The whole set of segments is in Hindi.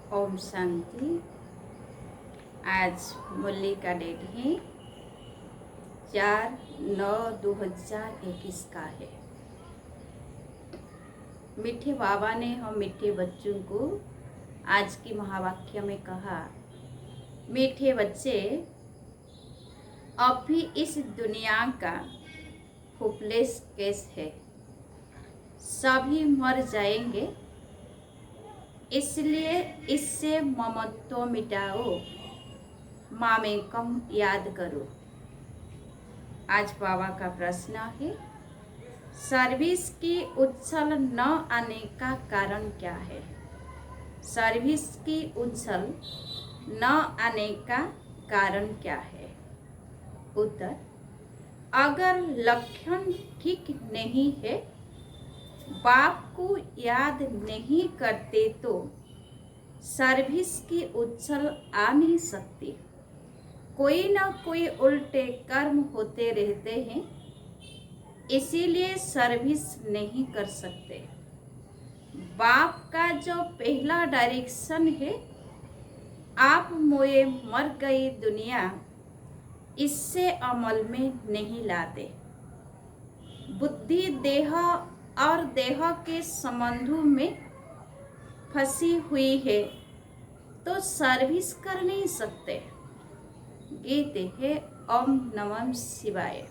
ओम शांति। आज मुरली का डेट है 4/9/2021 का है। मीठे बाबा ने हम मीठे बच्चों को आज की महावाक्य में कहा, मीठे बच्चे, अब भी इस दुनिया का होपलेस केस है, सभी मर जाएंगे, इसलिए इससे ममत्व मिटाओ, मामेकम याद करो। आज बाबा का प्रश्न है, सर्विस की उछल न आने का कारण क्या है? सर्विस की उछल न आने का कारण क्या है? उत्तर, अगर लक्षण ठीक नहीं है, बाप को याद नहीं करते तो सर्विस की उछल आ नहीं सकती। कोई ना कोई उल्टे कर्म होते रहते हैं, इसीलिए सर्विस नहीं कर सकते। बाप का जो पहला डायरेक्शन है, आप मोए मर गई दुनिया, इससे अमल में नहीं लाते। बुद्धि देह और देह के संबंधों में फंसी हुई है तो सर्विस कर नहीं सकते। गीत है ओम नमः शिवाय।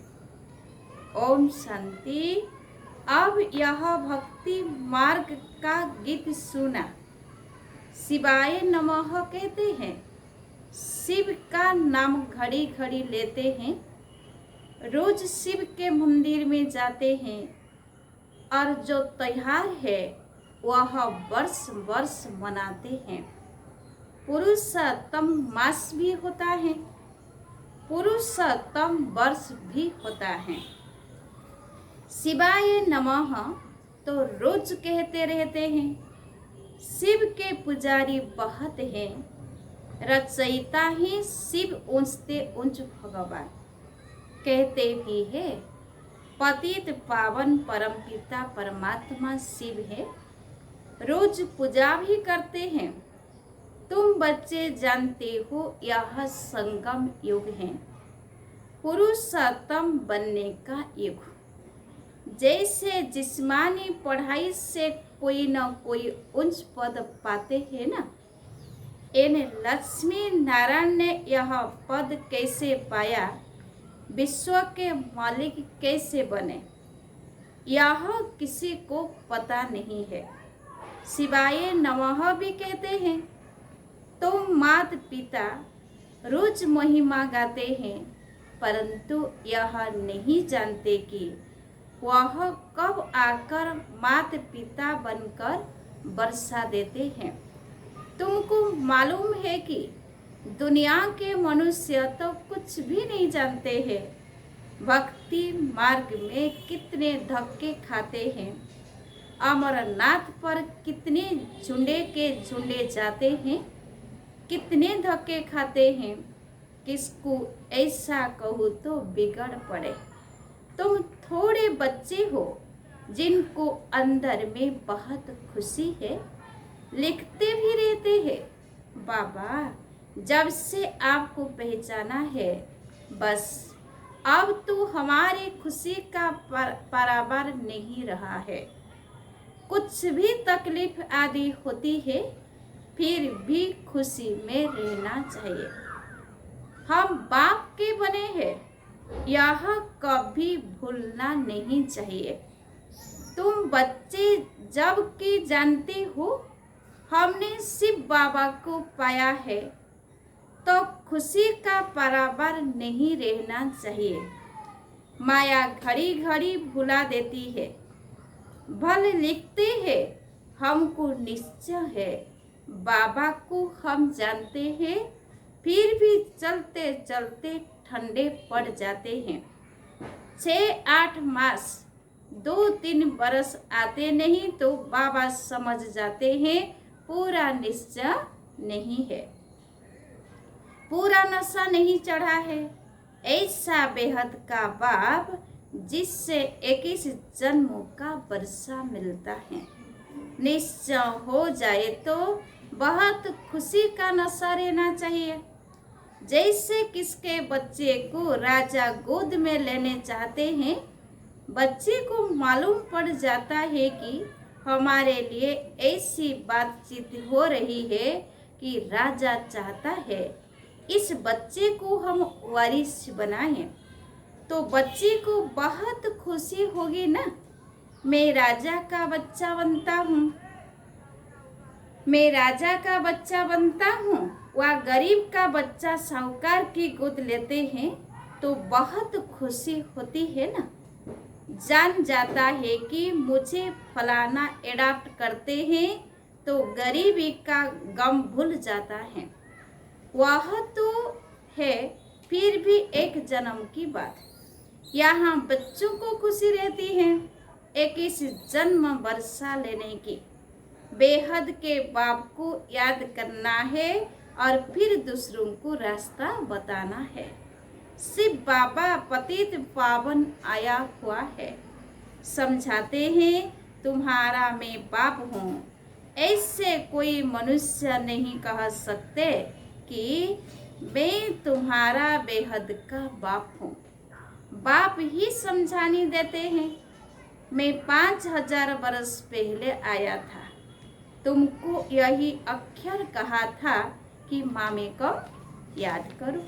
ओम शांति। अब यह भक्ति मार्ग का गीत सुना। शिवाय नमः कहते हैं, शिव का नाम घड़ी घड़ी लेते हैं, रोज शिव के मंदिर में जाते हैं, और जो त्योहार है वह वर्ष वर्ष मनाते हैं। पुरुषोत्तम मास भी होता है, पुरुषोत्तम वर्ष भी होता है। शिवाय नमः तो रोज कहते रहते हैं। शिव के पुजारी बहुत हैं, रचयिता ही शिव ऊंचते ऊंच भगवान कहते भी है। पतित पावन परमपिता परमात्मा शिव है, रोज पूजा भी करते हैं। तुम बच्चे जानते हो यह संगम युग है, पुरुषोत्तम बनने का युग। जैसे जिस्मानी पढ़ाई से कोई न कोई उच्च पद पाते हैं ना, इन लक्ष्मी नारायण ने यह पद कैसे पाया, विश्व के मालिक कैसे बने, यह किसी को पता नहीं है। शिवाय नमः भी कहते हैं। तो माता पिता रोज महिमा गाते हैं, परंतु यह नहीं जानते कि वह कब आकर माता पिता बनकर वर्षा देते हैं। तुमको मालूम है कि दुनिया के मनुष्य तो कुछ भी नहीं जानते हैं, भक्ति मार्ग में कितने धक्के खाते हैं, अमरनाथ पर कितने झुंडे के झुंडे जाते हैं, कितने धक्के खाते हैं। किसको ऐसा कहूँ तो बिगड़ पड़े। तुम थोड़े बच्चे हो जिनको अंदर में बहुत खुशी है, लिखते भी रहते हैं, बाबा जब से आपको पहचाना है, बस अब तो हमारी खुशी का बराबर नहीं रहा है। कुछ भी तकलीफ आदि होती है, फिर भी खुशी में रहना चाहिए। हम बाप के बने हैं, यह कभी भूलना नहीं चाहिए। तुम बच्चे जब कि जानते हो हमने शिव बाबा को पाया है, तो खुशी का बराबर नहीं रहना चाहिए। माया घड़ी घड़ी भुला देती है। भले लिखते हैं, हमको निश्चय है, बाबा को हम जानते हैं, फिर भी चलते चलते ठंडे पड़ जाते हैं। 6-8 मास 2-3 बरस आते नहीं तो बाबा समझ जाते हैं पूरा निश्चय नहीं है, पूरा नशा नहीं चढ़ा है। ऐसा बेहद का बाप जिससे 21 जन्मों का वर्षा मिलता है। निश्चय हो जाए तो बहुत खुशी का नशा रहना चाहिए। जैसे किसके बच्चे को राजा गोद में लेने चाहते हैं, बच्चे को मालूम पड़ जाता है कि हमारे लिए ऐसी बातचीत हो रही है कि राजा चाहता है इस बच्चे को हम वारिस बनाएं, तो बच्चे को बहुत खुशी होगी ना। मैं राजा का बच्चा बनता हूँ, मैं राजा का बच्चा बनता हूँ। वह गरीब का बच्चा साहूकार की गोद लेते हैं तो बहुत खुशी होती है ना। जान जाता है कि मुझे फलाना एडाप्ट करते हैं तो गरीबी का गम भूल जाता है। वह तो है, फिर भी एक जन्म की बात। यहाँ बच्चों को खुशी रहती है 21 जन्म वर्षा लेने की। बेहद के बाप को याद करना है और फिर दूसरों को रास्ता बताना है। शिव बाबा पतित पावन आया हुआ है, समझाते हैं तुम्हारा मैं बाप हूँ। ऐसे कोई मनुष्य नहीं कह सकते कि मैं तुम्हारा बेहद का बाप हूँ। बाप ही समझानी देते हैं। मैं 5000 वर्ष पहले आया था, तुमको यही अक्षर कहा था कि मामे को याद करो।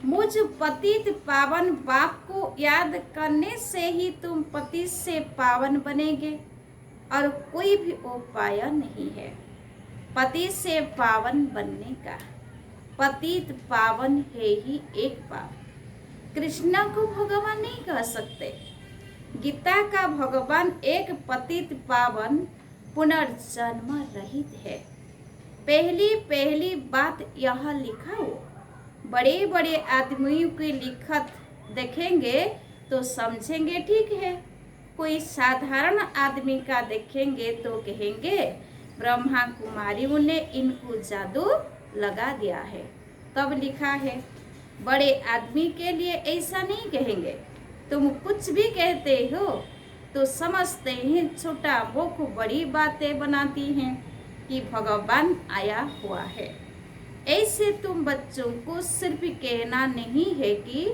मुझ पतित पावन बाप को याद करने से ही तुम पति से पावन बनेंगे और कोई भी उपाय नहीं है पति से पावन बनने का। पतित पावन है ही एक बाप। कृष्ण को भगवान नहीं कह सकते। गीता का भगवान एक पतित पावन पुनर्जन्म रहित है। पहली बात यह लिखा हो। बड़े बड़े आदमियों की लिखत देखेंगे तो समझेंगे ठीक है। कोई साधारण आदमी का देखेंगे तो कहेंगे ब्रह्मा कुमारियों ने इनको जादू लगा दिया है, तब लिखा है। बड़े आदमी के लिए ऐसा नहीं कहेंगे। तुम कुछ भी कहते हो तो समझते हैं छोटा मुख बड़ी बातें बनाती हैं कि भगवान आया हुआ है। ऐसे तुम बच्चों को सिर्फ कहना नहीं है कि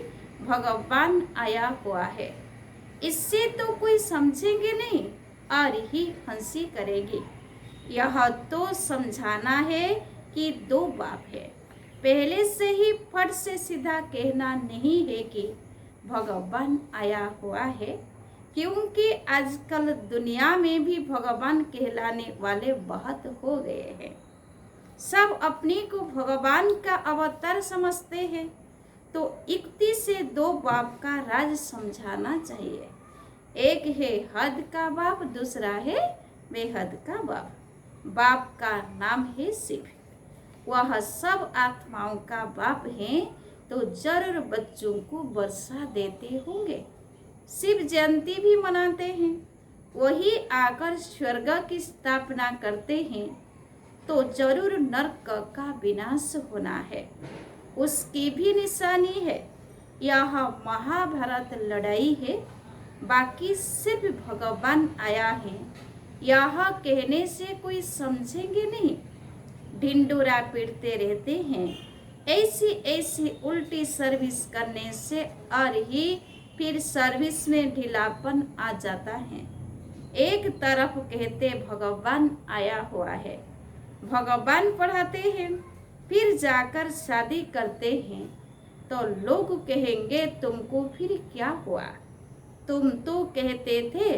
भगवान आया हुआ है, इससे तो कोई समझेंगे नहीं और ही हंसी करेगी। यह तो समझाना है कि दो बाप है। पहले से ही फट से सीधा कहना नहीं है कि भगवान आया हुआ है, क्योंकि आजकल दुनिया में भी भगवान कहलाने वाले बहुत हो गए हैं। सब अपने को भगवान का अवतार समझते हैं, तो युक्ति से दो बाप का राज समझाना चाहिए। एक है हद का बाप, दूसरा है बेहद का बाप। बाप का नाम है शिव। वह सब आत्माओं का बाप है, तो जरूर बच्चों को वर्षा देते होंगे। शिव जयंती भी मनाते हैं। वही आकर स्वर्ग की स्थापना करते हैं, तो जरूर नरक का विनाश होना है, उसकी भी निशानी है। यह महाभारत लड़ाई है। बाकी सिर्फ भगवान आया है यह कहने से कोई समझेंगे नहीं। ढिंडोरा पीटते रहते हैं। ऐसी उल्टी सर्विस करने से और ही फिर सर्विस में ढीलापन आ जाता है। एक तरफ कहते भगवान आया हुआ है, भगवान पढ़ाते हैं, फिर जाकर शादी करते हैं तो लोग कहेंगे तुमको फिर क्या हुआ? तुम तो कहते थे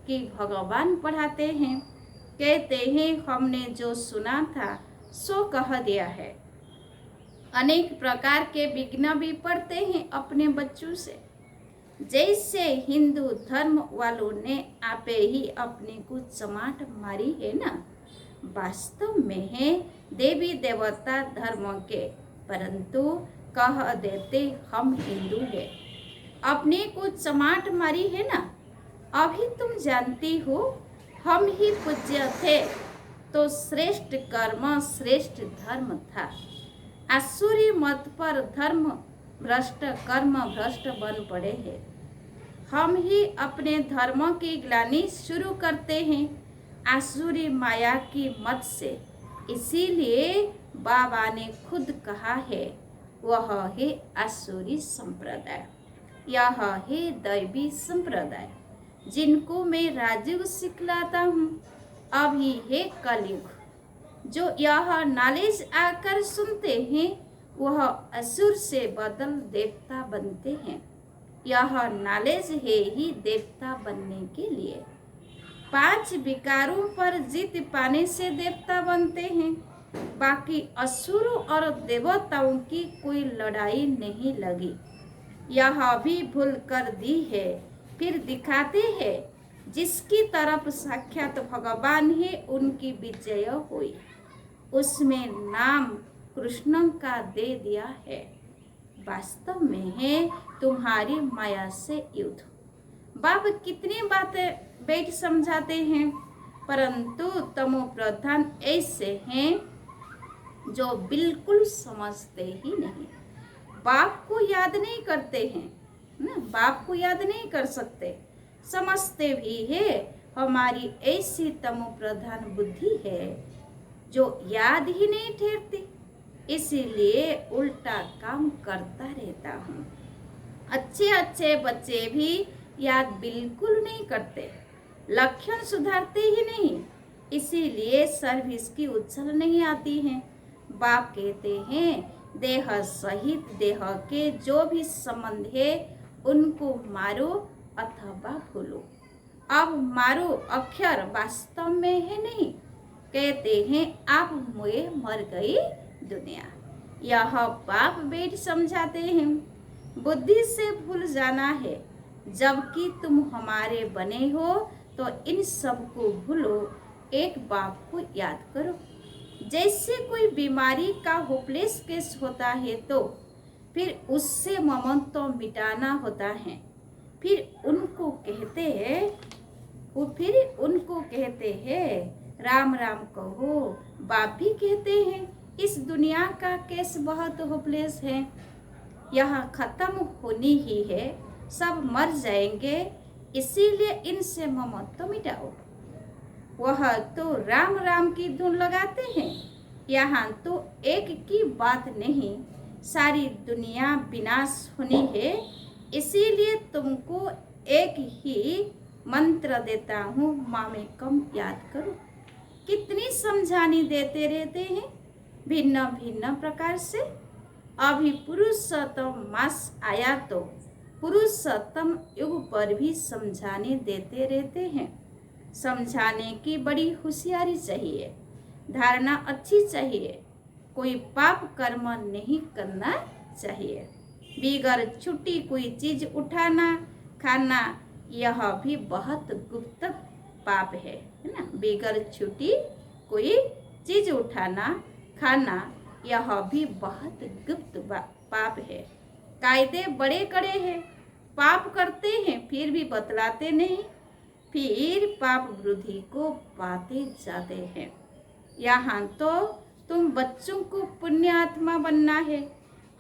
कि भगवान पढ़ाते हैं। कहते हैं हमने जो सुना था सो कह दिया है। अनेक प्रकार के विघ्न भी पढ़ते हैं अपने बच्चों से। जैसे हिंदू धर्म वालों ने आपे ही अपने को चमाट मारी है ना। वास्तव में है देवी देवता धर्म के, परंतु कह देते हम हिंदू हैं। अपने को चमाट मारी है ना। अभी तुम जानती हो हम ही पूज्य थे तो श्रेष्ठ कर्म श्रेष्ठ धर्म था। आसुरी मत पर धर्म भ्रष्ट कर्म भ्रष्ट बन पड़े हैं। हम ही अपने धर्म की ग्लानि शुरू करते हैं। आसुरी माया की मत से। इसीलिए बाबा ने खुद कहा है, वह है आसुरी संप्रदाय, यह है दैवी संप्रदाय, जिनको मैं राजयुग सिखलाता हूँ। अभी है कलयुग। जो यह नॉलेज आकर सुनते हैं वह असुर से बदल देवता बनते हैं। यह नॉलेज है ही देवता बनने के लिए। 5 विकारों पर जीत पाने से देवता बनते हैं। बाकी असुरों और देवताओं की कोई लड़ाई नहीं लगी। यह भी भूल कर दी है। फिर दिखाते हैं जिसकी तरफ साक्षात भगवान है उनकी विजय हुई। उसमें नाम कृष्ण का दे दिया है। वास्तव में है तुम्हारी माया से युद्ध। बाप कितनी बातें बैठ समझाते हैं, परंतु तमो प्रधान ऐसे हैं जो बिल्कुल समझते ही नहीं। बाप को याद नहीं करते हैं ना, बाप को याद नहीं कर सकते। समझते भी है हमारी ऐसी तमो प्रधान बुद्धि है जो याद ही नहीं ठहरती। इसीलिए उल्टा काम करता रहता हूँ। अच्छे अच्छे बच्चे भी याद बिल्कुल नहीं करते, लक्षण सुधारते ही नहीं। इसीलिए सर्विस की उछल नहीं आती है। बाप कहते हैं देह सहित देह के जो भी संबंध है उनको मारो अथवा भूलो। अब मारो अक्षर वास्तव में है नहीं। कहते हैं आप मुए मर गई दुनिया। यह बाप बेट समझाते हैं बुद्धि से भूल जाना है। जबकि तुम हमारे बने हो तो इन सब को भूलो, एक बाप को याद करो। जैसे कोई बीमारी का होपलेस केस होता है तो फिर उससे ममत्व मिटाना होता है। फिर उनको कहते हैं राम राम कहो। बाप भी कहते हैं इस दुनिया का केस बहुत होपलेस है, यह खत्म होनी ही है, सब मर जाएंगे, इसीलिए इनसे ममत्व मिटाओ। वह तो राम राम की धुन लगाते हैं। यहाँ तो एक की बात नहीं, सारी दुनिया विनाश होनी है। इसीलिए तुमको एक ही मंत्र देता हूँ, मामेकम याद करो। कितनी समझानी देते रहते हैं भिन्न भिन्न प्रकार से। अभी पुरुषोत्तम मास आया तो पुरुषोत्तम युग पर भी समझाने देते रहते हैं। समझाने की बड़ी होशियारी चाहिए, धारणा अच्छी चाहिए। कोई पाप कर्म नहीं करना चाहिए। बिगर छुट्टी कोई चीज उठाना खाना यह भी बहुत गुप्त पाप है ना। बिगर छुट्टी कोई चीज उठाना खाना यह भी बहुत गुप्त पाप है। कायदे बड़े कड़े हैं, पाप करते हैं फिर भी बतलाते नहीं, फिर पाप वृद्धि को पाते जाते हैं। यहाँ तो तुम बच्चों को पुण्य आत्मा बनना है।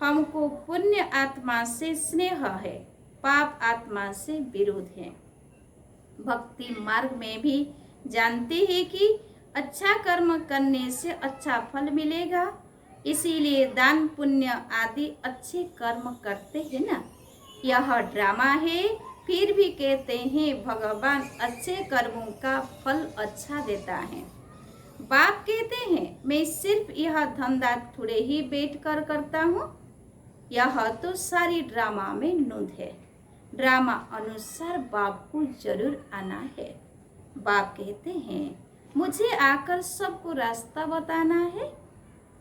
हमको पुण्य आत्मा से स्नेह है, पाप आत्मा से विरोध है। भक्ति मार्ग में भी जानते हैं कि अच्छा कर्म करने से अच्छा फल मिलेगा, इसीलिए दान पुण्य आदि अच्छे कर्म करते हैं ना। यह ड्रामा है, फिर भी कहते हैं भगवान अच्छे कर्मों का फल अच्छा देता है। बाप कहते हैं मैं सिर्फ यह धंधा थोड़े ही बैठ कर करता हूँ। यह तो सारी ड्रामा में नूंद है। ड्रामा अनुसार बाप को जरूर आना है। बाप कहते हैं मुझे आकर सबको रास्ता बताना है,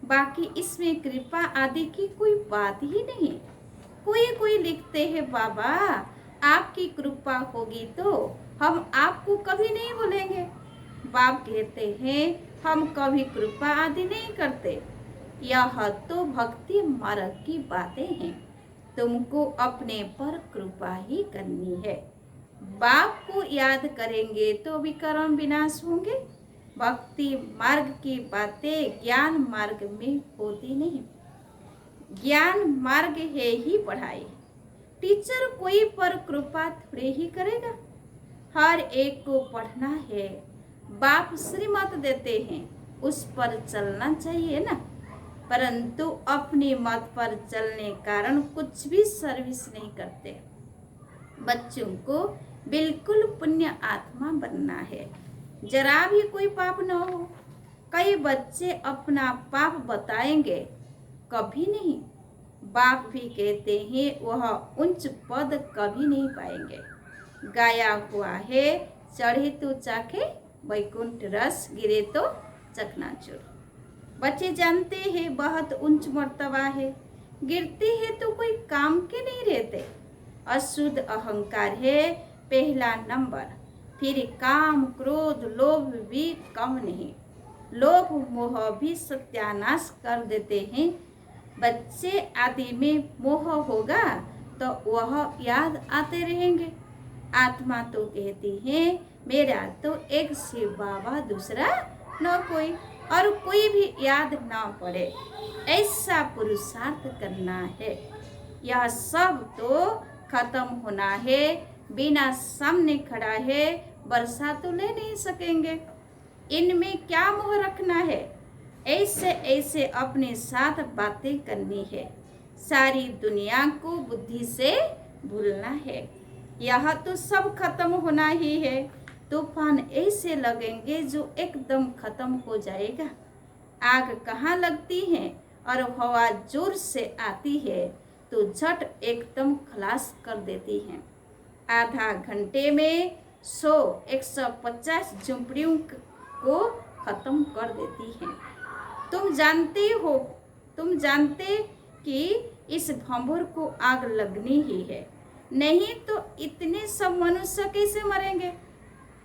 बाकी इसमें कृपा आदि की कोई बात ही नहीं। कोई लिखते हैं बाबा आपकी कृपा होगी तो हम आपको कभी नहीं भूलेंगे। बाप कहते हैं हम कभी कृपा आदि नहीं करते, यह तो भक्ति मार्ग की बातें हैं। तुमको अपने पर कृपा ही करनी है। बाप को याद करेंगे तो विकर्म विनाश होंगे। भक्ति मार्ग की बातें ज्ञान मार्ग में होती नहीं। ज्ञान मार्ग है ही पढ़ाई। टीचर कोई पर कृपा थोड़े ही करेगा। हर एक को पढ़ना है, बाप श्रीमत देते हैं उस पर चलना चाहिए ना, परंतु अपनी मत पर चलने कारण कुछ भी सर्विस नहीं करते। बच्चों को बिल्कुल पुण्य आत्मा बनना है, जरा भी कोई पाप न हो। कई बच्चे अपना पाप बताएंगे, कभी नहीं। बाप भी कहते हैं वह उच्च पद कभी नहीं पाएंगे। गाया हुआ है, चढ़े तो चाखे वैकुंठ रस, गिरे तो चकनाचूर। बच्चे जानते हैं बहुत उच्च मर्तबा है, गिरते हैं तो कोई काम के नहीं रहते। अशुद्ध अहंकार है पहला नंबर, फिर काम क्रोध लोभ भी कम नहीं। लोभ मोह भी सत्यानाश कर देते हैं। बच्चे आदि में मोह होगा तो वह याद आते रहेंगे। आत्मा तो कहती है मेरा तो एक शिव बाबा, दूसरा न कोई, और कोई भी याद ना पड़े, ऐसा पुरुषार्थ करना है। यह सब तो खत्म होना है। बिना सामने खड़ा है, वर्षा तो ले नहीं सकेंगे। इनमें क्या मोह रखना है? ऐसे ऐसे अपने साथ बातें करनी है। सारी दुनिया को बुद्धि से भूलना है। यह तो सब खत्म होना ही है। तूफान ऐसे लगेंगे जो एकदम खत्म हो जाएगा। आग कहाँ लगती है और हवा जोर से आती है तो झट एकदम खलास कर देती है। आधा घंटे में 100-150 झुंपड़ियों को खत्म कर देती है। तुम जानते कि इस भंभुर को आग लगनी ही है, नहीं तो इतने सब मनुष्य कैसे मरेंगे?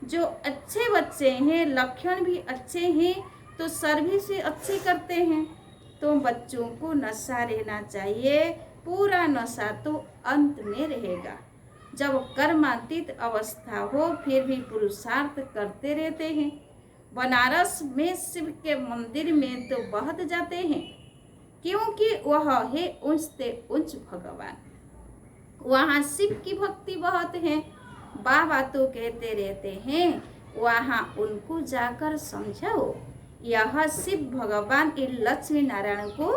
जो अच्छे बच्चे हैं, लक्षण भी अच्छे हैं तो सर्विस भी अच्छी करते हैं। तो बच्चों को नशा रहना चाहिए, पूरा नशा तो अंत में रहेगा। जब कर्मातीत अवस्था हो फिर भी पुरुषार्थ करते रहते हैं। बनारस में शिव के मंदिर में तो बहत जाते हैं, क्योंकि वह है उच्च से उच्च भगवान। वहाँ शिव की भक्ति बहुत है। बाबा तो कहते रहते हैं वहाँ उनको जाकर समझाओ। यह शिव भगवान इन लक्ष्मी नारायण को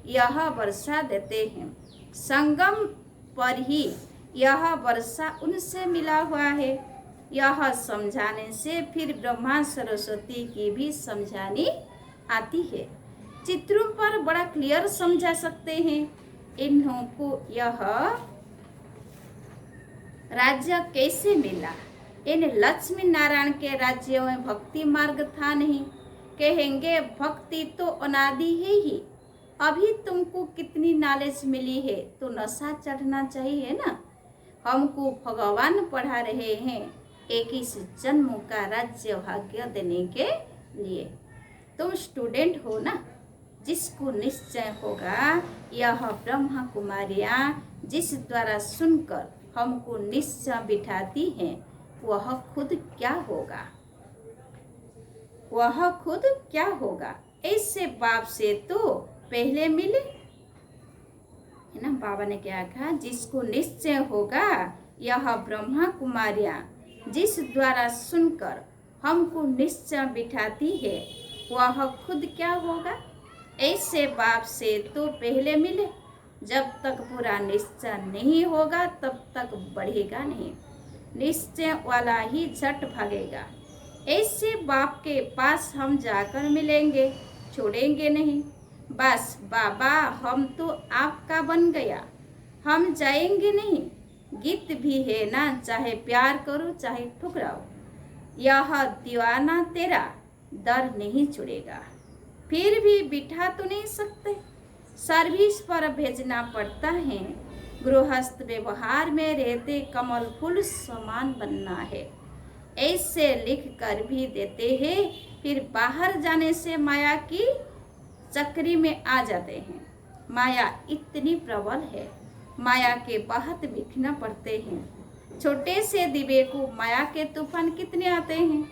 यह वर्षा देते हैं। संगम पर ही यह वर्षा उनसे मिला हुआ है। यह समझाने से फिर ब्रह्मा सरस्वती की भी समझानी आती है। चित्रों पर बड़ा क्लियर समझा सकते हैं। इन्हों को यह राज्य कैसे मिला? इन लक्ष्मी नारायण के राज्य में भक्ति मार्ग था नहीं। कहेंगे भक्ति तो अनादि है ही। अभी तुमको कितनी नॉलेज मिली है तो नशा चढ़ना चाहिए ना। हमको भगवान पढ़ा रहे हैं 21 जन्मों का राज्य भाग्य देने के लिए। तुम स्टूडेंट हो ना, जिसको निश्चय होगा यह ब्रह्मा कुमारियाँ जिस द्वारा सुनकर हमको निश्चय बिठाती हैं, वह खुद क्या होगा? वह खुद क्या होगा? ऐसे बाप से तो पहले मिले है ना। बाबा ने क्या कहा? जिसको निश्चय होगा यह ब्रह्मा कुमारियाँ जिस द्वारा सुनकर हमको निश्चय बिठाती है, वह खुद क्या होगा? ऐसे बाप से तो पहले मिले। जब तक पूरा निश्चय नहीं होगा तब तक बढ़ेगा नहीं। निश्चय वाला ही झट भागेगा। ऐसे बाप के पास हम जाकर मिलेंगे, छोड़ेंगे नहीं। बस बाबा हम तो आपका बन गया, हम जाएंगे नहीं। गीत भी है ना, चाहे प्यार करो चाहे ठुकराओ, यह दीवाना तेरा दर नहीं छुड़ेगा। फिर भी बिठा तो नहीं सकते, सर्विस पर भेजना पड़ता है। गृहस्थ व्यवहार में रहते कमल फूल समान बनना है, ऐसे लिख कर भी देते हैं। फिर बाहर जाने से माया की चक्री में आ जाते हैं। माया इतनी प्रबल है, माया के बहुत बिखना पड़ते हैं। छोटे से दिवे को माया के तूफान कितने आते हैं।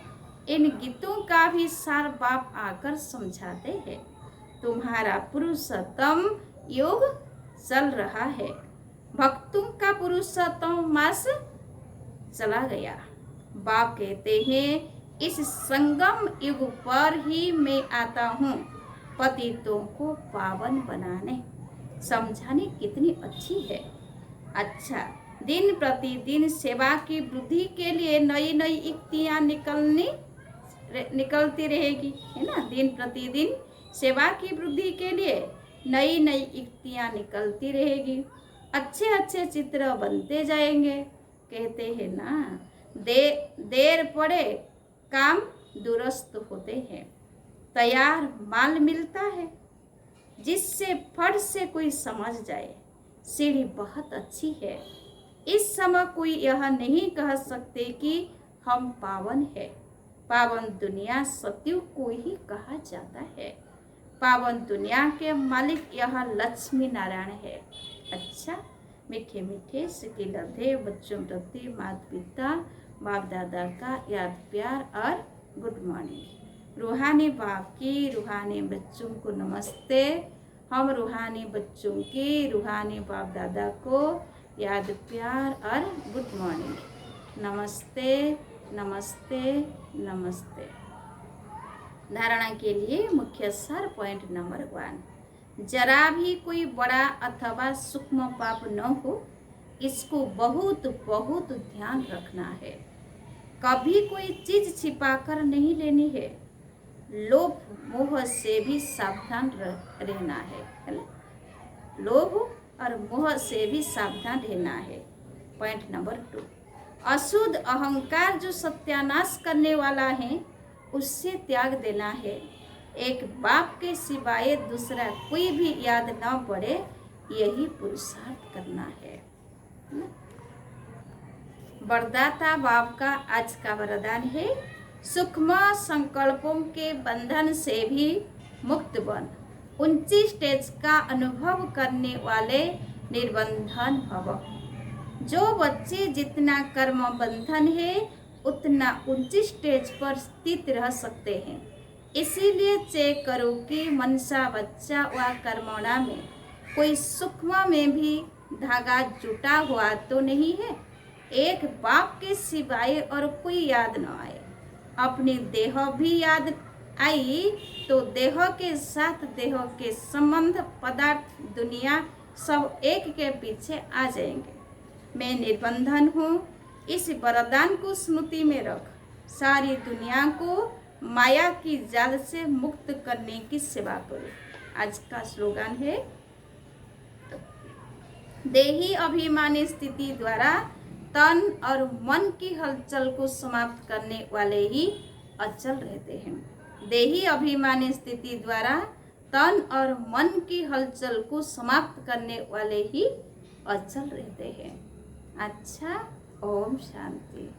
इन गीतों का भी सार बाप आकर समझाते हैं। तुम्हारा पुरुषोत्तम योग चल रहा है, भक्तों का पुरुषोत्तम मास चला गया। बाप कहते हैं इस संगम युग पर ही मैं आता हूँ पतितों को पावन बनाने। समझाने कितनी अच्छी है। अच्छा, दिन प्रतिदिन सेवा की वृद्धि के लिए नई नई युक्तियाँ निकलती रहेगी, है ना। दिन प्रतिदिन सेवा की वृद्धि के लिए नई नई युक्तियाँ निकलती रहेगी, अच्छे अच्छे चित्र बनते जाएंगे। कहते हैं ना, देर पड़े काम दुरुस्त होते हैं, तैयार माल मिलता है जिससे फट से कोई समझ जाए सीढ़ी बहुत अच्छी है। इस समय कोई यह नहीं कह सकते कि हम पावन है। पावन दुनिया सतयुग को ही कहा जाता है। पावन दुनिया के मालिक यह लक्ष्मी नारायण है। अच्छा, मीठे मीठे सिके लधे बच्चों प्रति माता पिता बाप दादा का याद प्यार और गुड मॉर्निंग। रूहानी बाप की रूहानी बच्चों को नमस्ते। हम रूहानी बच्चों की रूहानी बाप दादा को याद प्यार और गुड मॉर्निंग। नमस्ते नमस्ते नमस्ते। धारणा के लिए मुख्य सार पॉइंट नंबर 1, जरा भी कोई बड़ा अथवा सूक्ष्म पाप न हो, इसको बहुत बहुत ध्यान रखना है। कभी कोई चीज छिपा कर नहीं लेनी है। लोभ मोह से भी सावधान रहना है ना। लोभ और मोह से भी सावधान रहना है। पॉइंट नंबर 2, अशुद्ध अहंकार जो सत्यानाश करने वाला है उससे त्याग देना है। एक बाप के सिवाय दूसरा कोई भी याद न पड़े, यही पुरुषार्थ करना है। वरदाता बाप का आज का वरदान है, सूक्ष्म संकल्पों के बंधन से भी मुक्त बन, ऊंची स्टेज का अनुभव करने वाले निर्बंधन भव। जो बच्चे जितना कर्म बंधन है उतना ऊंची स्टेज पर स्थित रह सकते हैं। इसीलिए चेक करो कि मनसा बच्चा व कर्मणा में कोई सूक्ष्म में भी धागा जुटा हुआ तो नहीं है। एक बाप के सिवाय और कोई याद न आए। अपनी देह भी याद आई तो देह के साथ देह के संबंध पदार्थ दुनिया सब एक के पीछे आ जाएंगे। मैं निर्बंधन हूँ, इस वरदान को स्मृति में रख। सारी दुनिया को माया की जाल से मुक्त करने की सेवा करो। आज का स्लोगन है, देही अभिमानी स्थिति द्वारा तन और मन की हलचल को समाप्त करने वाले ही अचल रहते हैं। देही अभिमानी स्थिति द्वारा तन और मन की हलचल को समाप्त करने वाले ही अचल रहते हैं। अच्छा, ओम शांति।